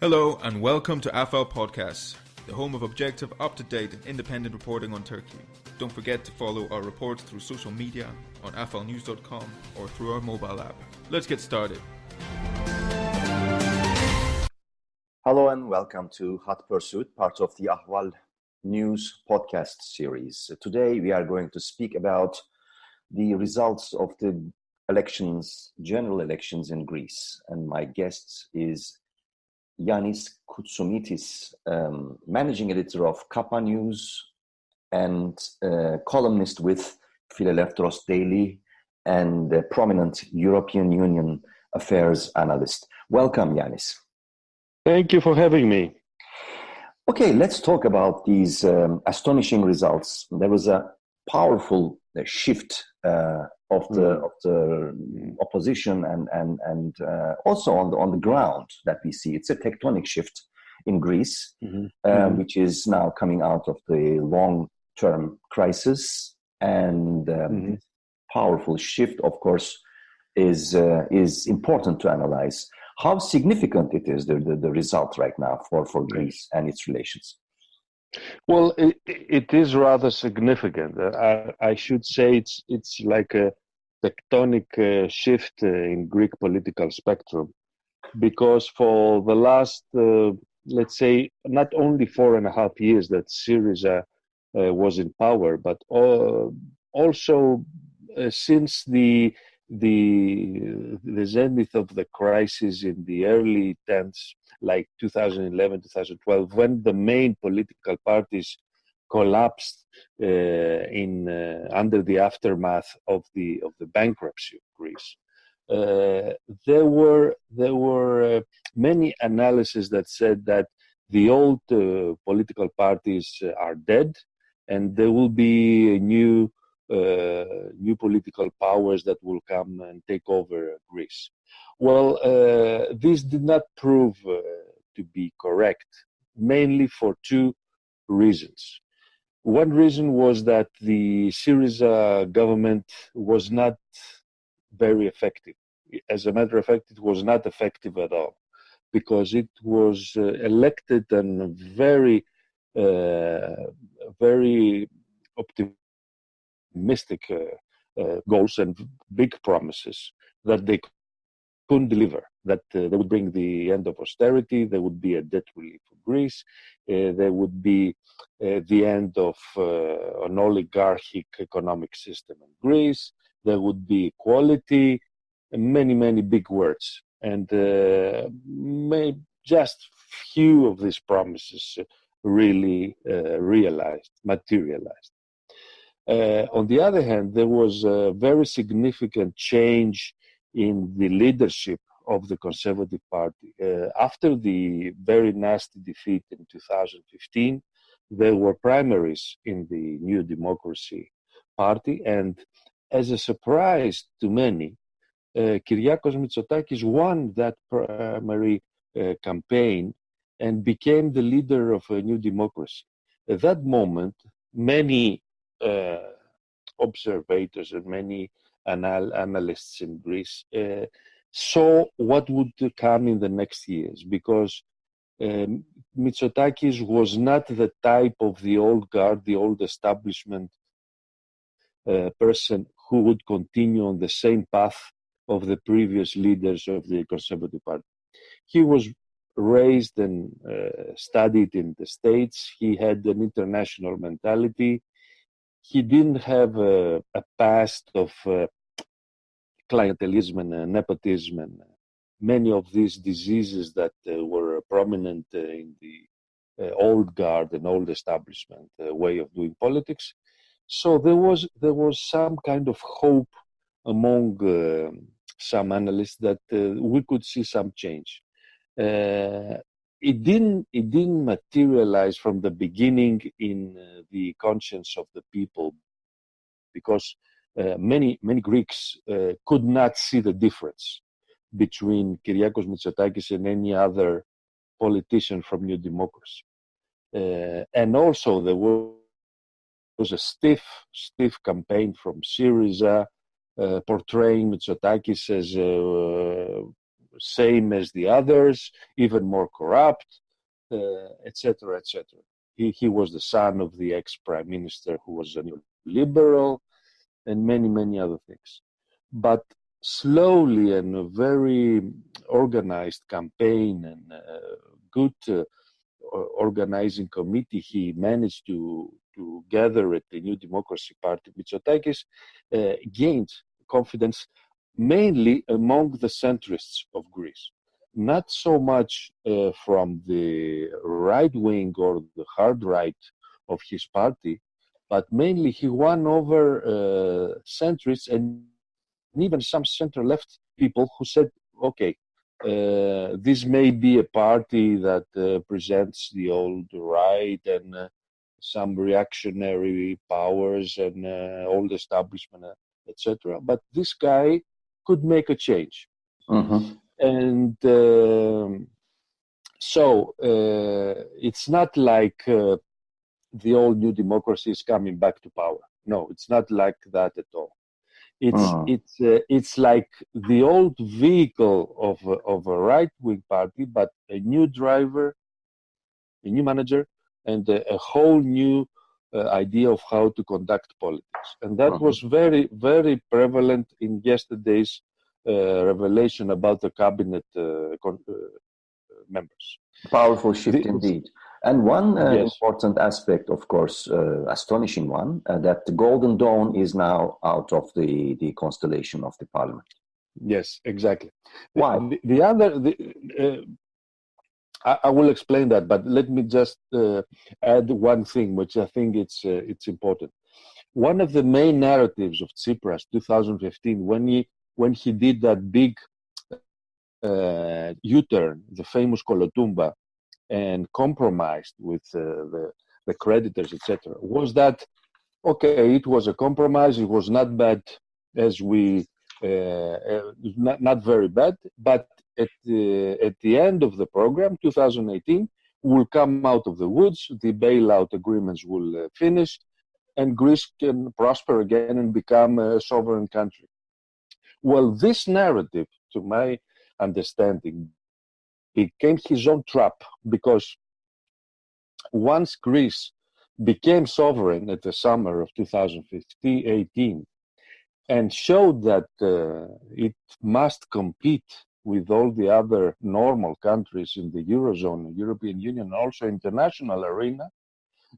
Hello and welcome to Ahval Podcasts, the home of objective, up-to-date and independent reporting on Turkey. Don't forget to follow our reports through social media, on ahvalnews.com or through our mobile app. Let's get started. Hello and welcome to Hot Pursuit, part of the Ahval News podcast series. Today we are going to speak about the results of the general elections in Greece. And my guest is Yannis Koutsomitis, managing editor of Kappa News and columnist with Elefterotypia Daily and a prominent European Union affairs analyst. Welcome, Yannis. Thank you for having me. Okay, let's talk about these astonishing results. There was a powerful shift of the opposition and also on the ground that we see. It's a tectonic shift in Greece, which is now coming out of the long-term crisis. And this powerful shift, of course, is important to analyze. How significant it is, the result right now for Greece and its relations? Well, it is rather significant. I should say it's like a tectonic shift in Greek political spectrum, because for the last, let's say, not only 4.5 years that Syriza was in power, but also since the zenith of the crisis in the early 10s, like 2011, 2012, when the main political parties collapsed under the aftermath of the bankruptcy of Greece. There were many analyses that said that the old political parties are dead, and there will be new political powers that will come and take over Greece. Well, this did not prove to be correct, mainly for two reasons. One reason was that the Syriza government was not very effective. As a matter of fact, it was not effective at all, because it was elected on very optimistic goals and big promises that they couldn't deliver, that they would bring the end of austerity, there would be a debt relief for Greece, there would be the end of an oligarchic economic system in Greece, there would be equality, many big words. And just few of these promises really materialized. On the other hand, there was a very significant change in the leadership of the Conservative Party. After the very nasty defeat in 2015, there were primaries in the New Democracy Party, and as a surprise to many, Kyriakos Mitsotakis won that primary campaign and became the leader of a New Democracy. At that moment, many observators and many analysts in Greece saw what would come in the next years, because Mitsotakis was not the type of the old guard, the old establishment person who would continue on the same path of the previous leaders of the Conservative Party. He was raised and studied in the States. He had an international mentality. He didn't have a past of clientelism and nepotism and many of these diseases that were prominent in the old guard and old establishment way of doing politics. So there was some kind of hope among some analysts that we could see some change. It didn't materialize from the beginning in the conscience of the people, because many Greeks could not see the difference between Kyriakos Mitsotakis and any other politician from New Democracy. And also there was a stiff campaign from Syriza portraying Mitsotakis as same as the others, even more corrupt, etc., etc. He was the son of the ex-prime minister who was a liberal, and many, many other things. But slowly and a very organized campaign and good organizing committee he managed to gather at the New Democracy Party, Mitsotakis, gained confidence mainly among the centrists of Greece. Not so much from the right wing or the hard right of his party, but mainly he won over centrists and even some center-left people who said, okay, this may be a party that presents the old right and some reactionary powers and old establishment, etc. But this guy could make a change. Mm-hmm. And so it's not like the old New Democracy is coming back to power. No, it's not like that at all. It's like the old vehicle of a right-wing party, but a new driver, a new manager, and a whole new idea of how to conduct politics. And that was very, very prevalent in yesterday's revelation about the cabinet members. Powerful shift indeed. And one Yes. important aspect, of course, astonishing one, that the Golden Dawn is now out of the constellation of the parliament. Yes, exactly. Why? The other, I will explain that, but let me just add one thing, which I think it's important. One of the main narratives of Tsipras 2015, when he did that big uturn, the famous Kolotumba, and compromised with the creditors, etc., was that, okay, it was a compromise, it was not bad as we, not very bad, but at the end of the program, 2018, we'll come out of the woods, the bailout agreements will finish, and Greece can prosper again and become a sovereign country. Well, this narrative, to my understanding, became his own trap, because once Greece became sovereign at the summer of 2018 and showed that it must compete with all the other normal countries in the Eurozone, European Union, also international arena,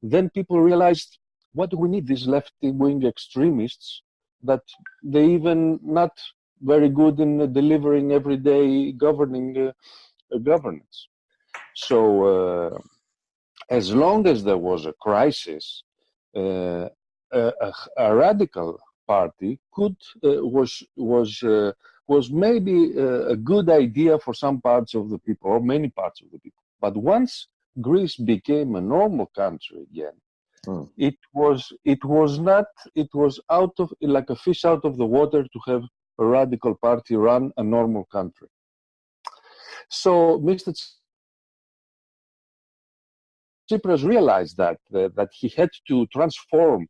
then people realized, what do we need these left-wing extremists that they even not very good in delivering everyday governance. So as long as there was a crisis, a radical party was maybe a good idea for some parts of the people, or many parts of the people. But once Greece became a normal country again, it was out of, like a fish out of the water, to have a radical party run a normal country. So Mr. Tsipras realized that he had to transform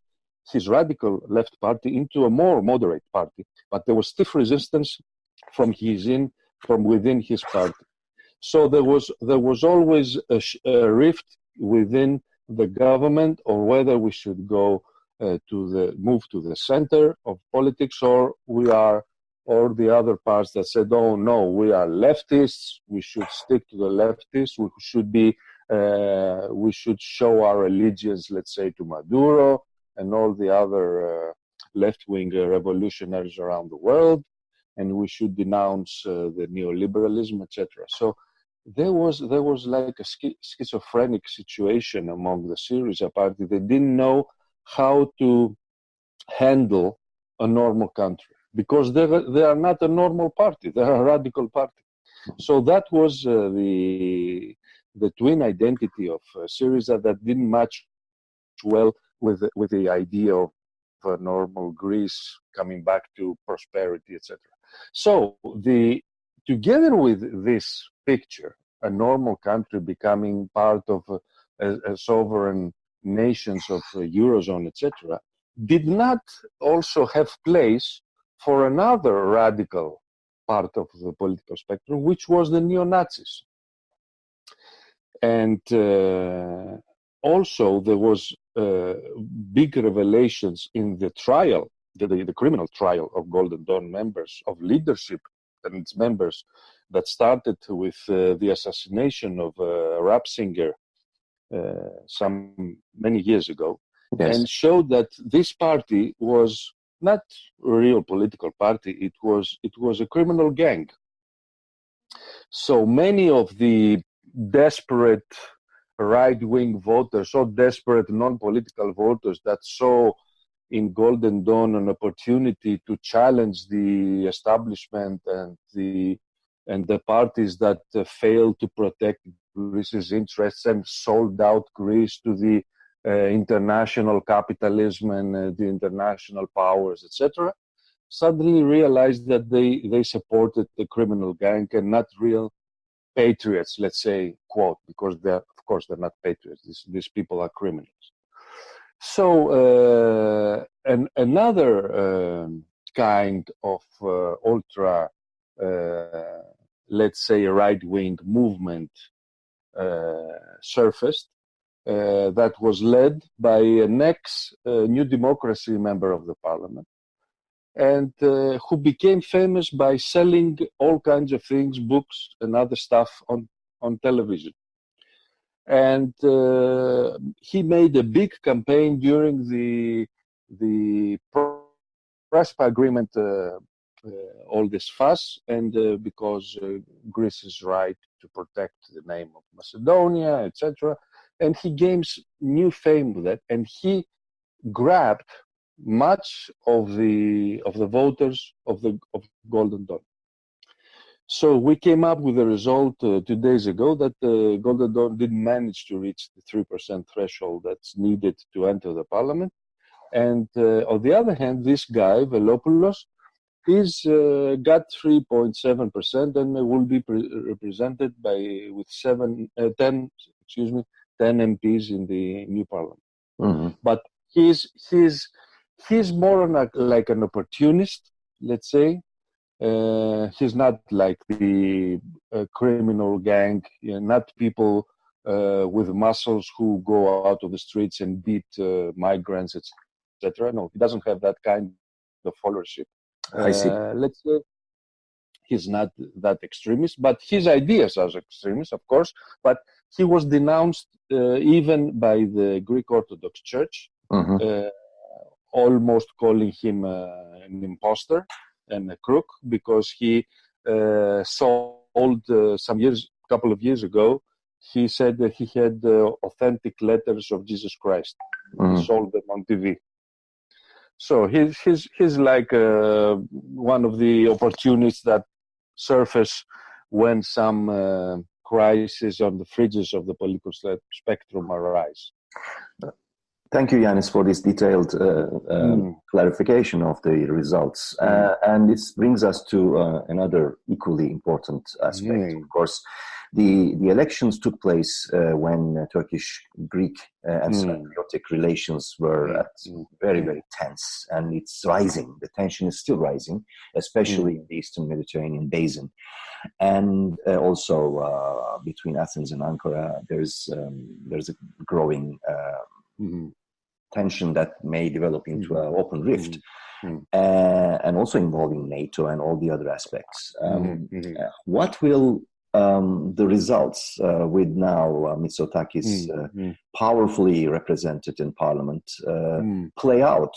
his radical left party into a more moderate party, but there was stiff resistance from within his party. So there was always a rift within the government, or whether we should go move to the center of politics, or the other parts that said, oh no, we are leftists, we should stick to the leftists, we should show our allegiance, let's say, to Maduro and all the other left-wing revolutionaries around the world, and we should denounce the neoliberalism, etc. So there was like a schizophrenic situation among the Syriza party. They didn't know how to handle a normal country, because they are not a normal party, they are a radical party. So that was the twin identity of Syriza that didn't match well with the idea of a normal Greece coming back to prosperity, etc. So together with this picture, a normal country becoming part of a sovereign nations of Eurozone, etc., did not also have place for another radical part of the political spectrum, which was the neo-Nazis. And also there was big revelations in the trial, the criminal trial of Golden Dawn members, of leadership and its members, that started with the assassination of a rap singer many years ago, Yes. and showed that this party was not a real political party. It was a criminal gang. So many of the desperate right-wing voters, or desperate non-political voters, that saw in Golden Dawn an opportunity to challenge the establishment and the parties that failed to protect Greece's interests and sold out Greece to the international capitalism and the international powers, etc., suddenly realized that they supported the criminal gang and not real patriots, let's say, quote, because of course they're not patriots. These people are criminals. So another kind of ultra, let's say, right-wing movement surfaced that was led by an ex-New Democracy member of the parliament, and who became famous by selling all kinds of things, books and other stuff on television. And he made a big campaign during the Prespa agreement, all this fuss, and because Greece's right to protect the name of Macedonia, etc. And he gains new fame with that, and he grabbed much of the voters of Golden Dawn. So we came up with a result 2 days ago that Golden Dawn didn't manage to reach the 3% threshold that's needed to enter the parliament. And on the other hand, this guy, Velopoulos, he's got 3.7% and will be represented with 10 MPs in the new parliament. Mm-hmm. But he's more like an opportunist, let's say. He's not like the criminal gang, not people with muscles who go out of the streets and beat migrants, etc. No, he doesn't have that kind of followership. I see. Let's say he's not that extremist, but his ideas are extremist, of course. But he was denounced even by the Greek Orthodox Church, Mm-hmm. Almost calling him an imposter and a crook, because he sold couple of years ago, he said that he had authentic letters of Jesus Christ. Mm-hmm. He sold them on TV. So he's like one of the opportunists that surface when some crisis on the fringes of the political spectrum arise. Thank you, Yannis, for this detailed clarification of the results. And this brings us to another equally important aspect. Of course, the elections took place when Turkish Greek and Cypriotic relations were at very, very tense, and it's rising. The tension is still rising, especially in the Eastern Mediterranean basin. And also between Athens and Ankara, there's a growing tension that may develop into an open rift, and also involving NATO and all the other aspects. What will the results with now Mitsotakis powerfully represented in Parliament play out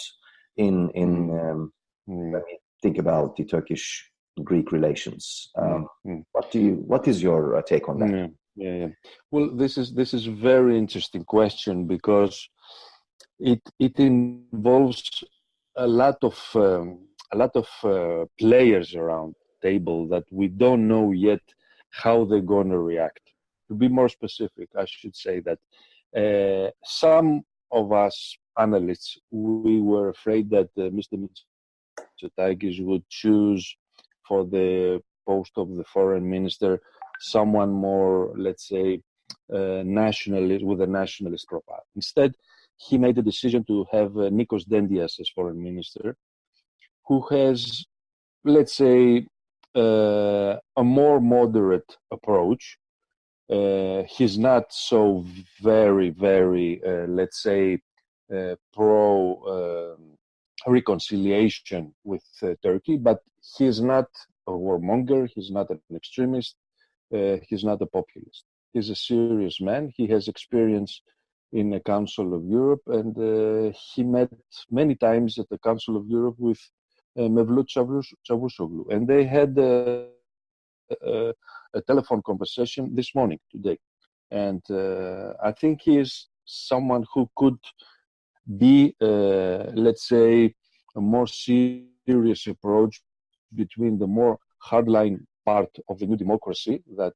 in when we think about the Turkish-Greek relations? What is your take on that? Yeah. Well, this is a very interesting question, because it involves a lot of players around the table that we don't know yet how they're going to react. To be more specific, I should say that some of us analysts, we were afraid that Mr. Mitsotakis would choose for the post of the foreign minister someone more, let's say, nationalist, with a nationalist profile. Instead, he made the decision to have Nikos Dendias as foreign minister, who has, let's say, a more moderate approach. He's not so very, let's say, pro reconciliation with Turkey, but he's not a warmonger, he's not an extremist, he's not a populist. He's a serious man. He has experience in the Council of Europe, and he met many times at the Council of Europe with Mevlut Çavuşoğlu, and they had a telephone conversation this morning, today. And I think he is someone who could be, let's say, a more serious approach between the more hardline part of the New Democracy, that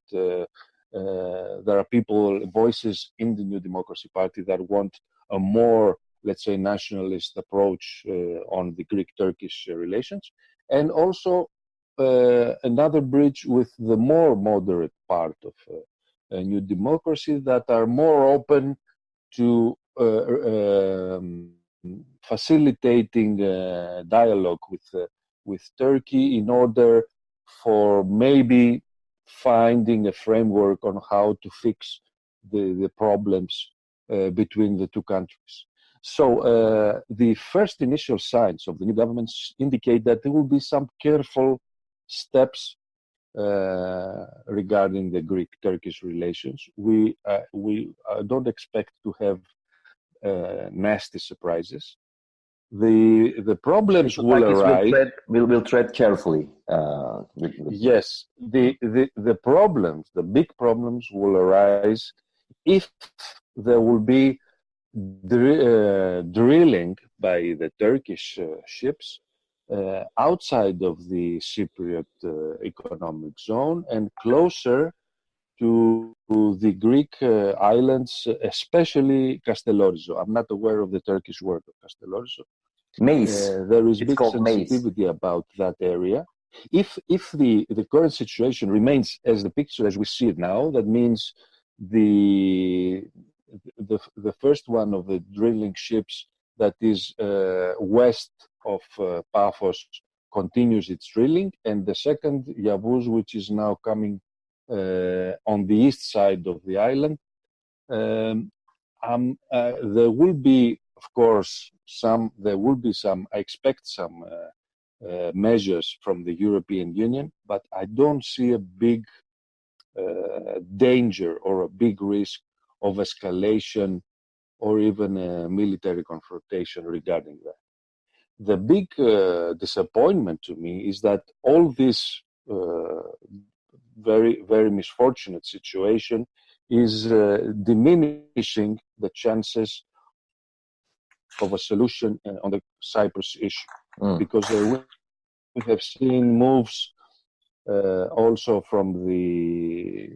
there are people, voices in the New Democracy Party that want a more, let's say, nationalist approach on the Greek-Turkish relations, and also another bridge with the more moderate part of New Democracy that are more open to facilitating dialogue with Turkey in order for maybe finding a framework on how to fix the problems between the two countries. So the first initial signs of the new governments indicate that there will be some careful steps regarding the Greek-Turkish relations. We don't expect to have nasty surprises. The problems will arise. We'll tread carefully. Yes, the problems, the big problems, will arise if there will be drilling by the Turkish ships outside of the Cypriot economic zone and closer to the Greek islands, especially Castellorizo. I'm not aware of the Turkish word of Castellorizo. Maize. There is It's big sensitivity about that area. If the current situation remains as the picture as we see it now, that means the first one of the drilling ships that is west of Paphos continues its drilling, and the second, Yavuz, which is now coming on the east side of the island. There will be, of course, I expect some measures from the European Union, but I don't see a big danger or a big risk of escalation or even a military confrontation regarding that. The big disappointment to me is that all this very, very misfortunate situation is diminishing the chances of a solution on the Cyprus issue, because we have seen moves also from the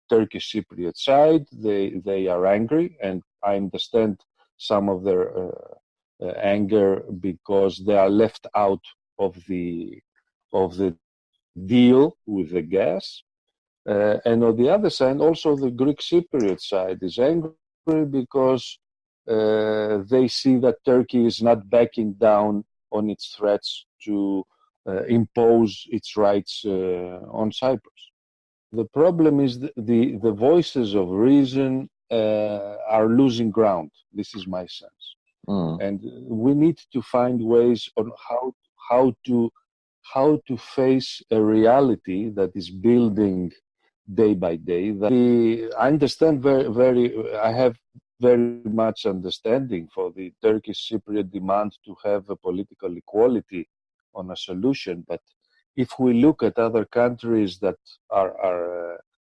Turkish Cypriot side. They are angry, and I understand some of their anger because they are left out of the deal with the gas. And on the other side, also the Greek Cypriot side is angry because they see that Turkey is not backing down on its threats to impose its rights on Cyprus. The problem is the voices of reason are losing ground. This is my sense. And we need to find ways on how to face a reality that is building day by day. I understand I have very much understanding for the Turkish Cypriot demand to have a political equality on a solution. But if we look at other countries that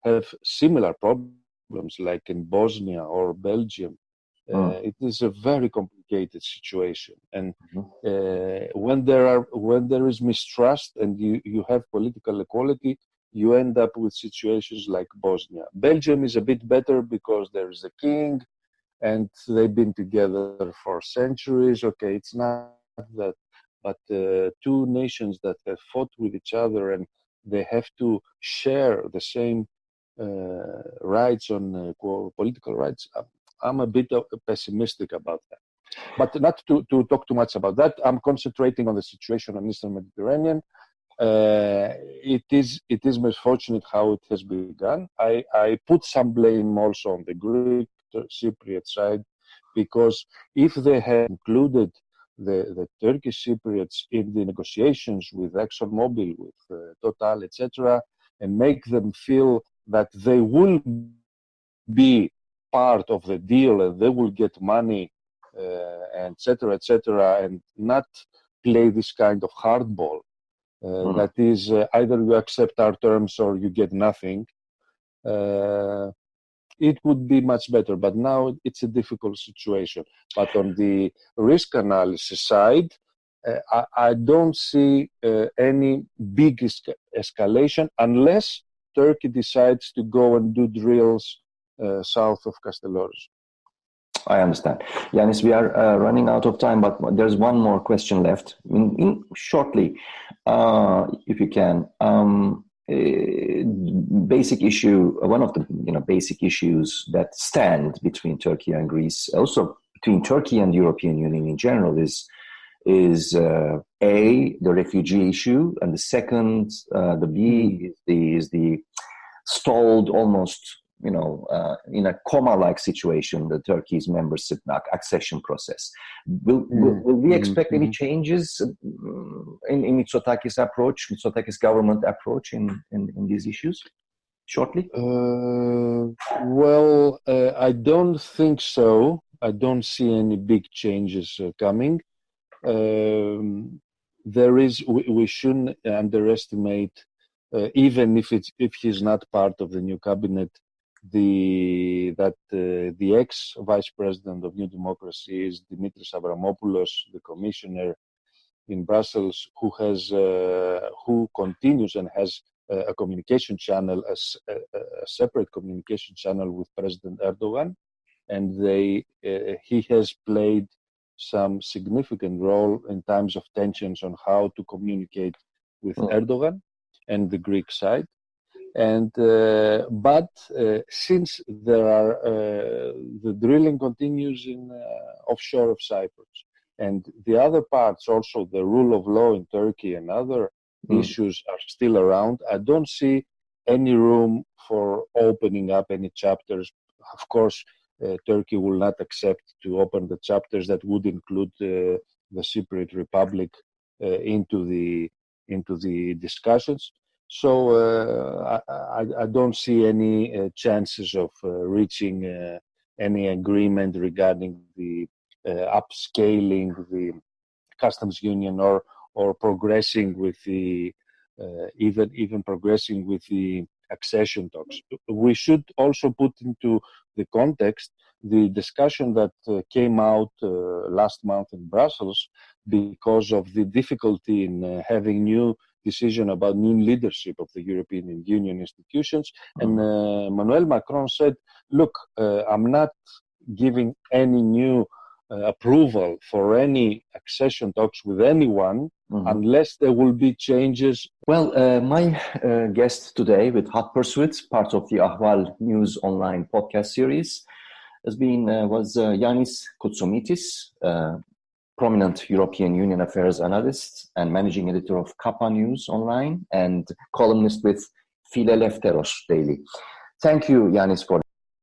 have similar problems, like in Bosnia or Belgium, it is a very complicated situation. And when there is mistrust and you have political equality, you end up with situations like Bosnia. Belgium is a bit better because there is a king and they've been together for centuries. Okay, it's not that, but two nations that have fought with each other and they have to share the same rights on political rights. I'm a bit pessimistic about that. But not to talk too much about that, I'm concentrating on the situation on Eastern Mediterranean. It is misfortunate how it has begun. I put some blame also on the Greek Cypriot side, because if they had included the Turkish Cypriots in the negotiations with ExxonMobil, with Total, etc., and make them feel that they will be part of the deal and they will get money, etc., etc., and not play this kind of hardball. That is, either you accept our terms or you get nothing. It would be much better, but now it's a difficult situation. But on the risk analysis side, I don't see any big escalation unless Turkey decides to go and do drills south of Castelloris. I understand. Yannis, we are running out of time, but there's one more question left. Shortly, if you can. Basic issue, one of the basic issues that stand between Turkey and Greece, also between Turkey and the European Union in general, is the refugee issue, and the second, the B, is the stalled, almost in a coma-like situation, the Turkey's membership accession process. Will we expect any changes in Mitsotakis' approach, Mitsotakis' government approach in these issues shortly? Well, I don't think so. I don't see any big changes coming. We shouldn't underestimate, even if he's not part of the new cabinet, the ex-vice president of New Democracy is Dimitris Avramopoulos, the commissioner in Brussels, who continues and has a communication channel, a separate communication channel with President Erdogan, and he has played some significant role in times of tensions on how to communicate with Erdogan and the Greek side. And but since there are the drilling continues in offshore of Cyprus, and the other parts, also the rule of law in Turkey and other issues are still around, I don't see any room for opening up any chapters. Of course, Turkey will not accept to open the chapters that would include the Cypriot Republic into the discussions. So I don't see any chances of reaching any agreement regarding the upscaling the customs union or progressing with the even progressing with the accession talks. We should also put into the context the discussion that came out last month in Brussels because of the difficulty in having new decision about new leadership of the European Union institutions. And Emmanuel Macron said, look, I'm not giving any new approval for any accession talks with anyone unless there will be changes. Well, my guest today with Hot Pursuits, part of the Ahval News Online podcast series, was Yannis Koutsomitis, prominent European Union affairs analyst and managing editor of Kappa News Online and columnist with Elefterotypia Daily. Thank you, Yannis, for